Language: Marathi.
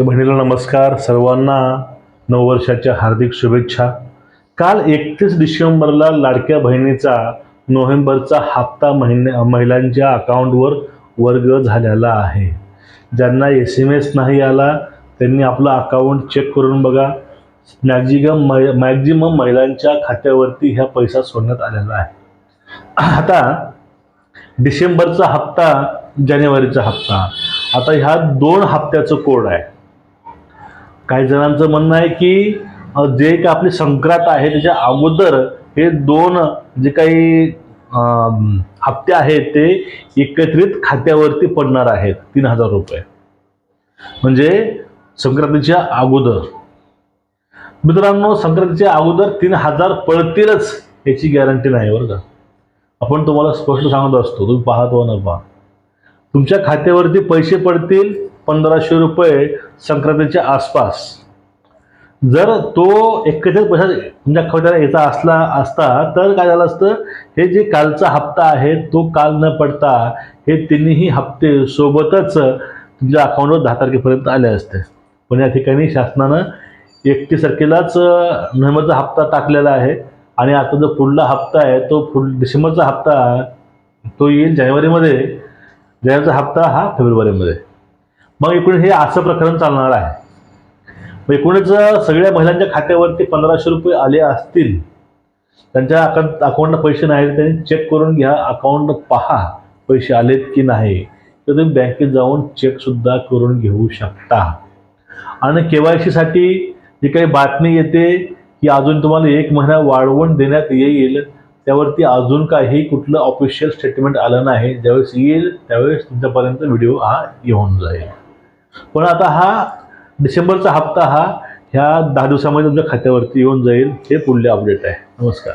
लाडक्या बहिणीला नमस्कार. सर्वांना नववर्षाच्या हार्दिक शुभेच्छा. काल 31 डिसेंबरला लाडक्या बहिणीचा नोव्हेंबरचा हप्ता महिलांच्या अकाउंटवर वर्ग झालेला आहे. ज्यांना SMS नाही आला त्यांनी आपलं अकाउंट चेक करून बघा. मॅक्झिमम महिलांच्या खात्यावरती ह्या पैसा सोडण्यात आलेला आहे. आता डिसेंबरचा हप्ता, जानेवारीचा हप्ता, आता ह्या 2 हप्त्याचं कोड आहे. काही जणांचं म्हणणं आहे की जे काही आपली संक्रांत आहे त्याच्या अगोदर हे 2 जे काही हप्ते आहेत ते एकत्रित खात्यावरती पडणार आहेत 3000 रुपये, म्हणजे संक्रांतीच्या अगोदर. मित्रांनो, संक्रांतीच्या अगोदर 3000 पडतीलच याची गॅरंटी नाही बरं का. आपण तुम्हाला स्पष्ट सांगत असतो, तुम्ही पाहतो ना पहा, तुमच्या खात्यावरती पैसे पडतील 1500 रुपये संक्रांतीच्या आसपास. जर तो एकत्रित पैसा तुमच्या खात्याला याचा असता तर काय झालं असतं, हे जे कालचा हप्ता आहे तो काल न पडता हे तिन्ही हप्ते सोबतच तुमच्या अकाउंटवर 10 तारखेपर्यंत आले असते. पण या ठिकाणी शासनानं 31 तारखेलाच नोव्हेंबरचा हप्ता टाकलेला आहे आणि आता जो पुढला हप्ता आहे तो डिसेंबरचा हप्ता तो येईल जानेवारीमध्ये, जानेवारीचा हप्ता हा फेब्रुवारीमध्ये. मग एकूण हे असं प्रकरण चालणार आहे. एकूणच सगळ्या महिलांच्या खात्यावरती 1500 रुपये आले असतील. त्यांच्या अकाउंटला पैसे नाही त्यांनी चेक करून घ्या, अकाउंट पहा पैसे आलेत की नाही. तर तुम्ही बँकेत जाऊन चेकसुद्धा करून घेऊ शकता. आणि KYC साठी जी काही बातमी येते की अजून तुम्हाला 1 महिना वाढवून देण्यात येईल, त्यावरती अजून काही कुठलं ऑफिशियल स्टेटमेंट आलं नाही. ज्यावेळेस येईल त्यावेळेस तुमच्यापर्यंत व्हिडिओ हा येऊन जाईल. पण आता हा डिसेंबरचा हप्ता हा ह्या 10 दिवसामध्ये तुमच्या खात्यावरती येऊन जाईल. हे पुढले अपडेट आहे. नमस्कार.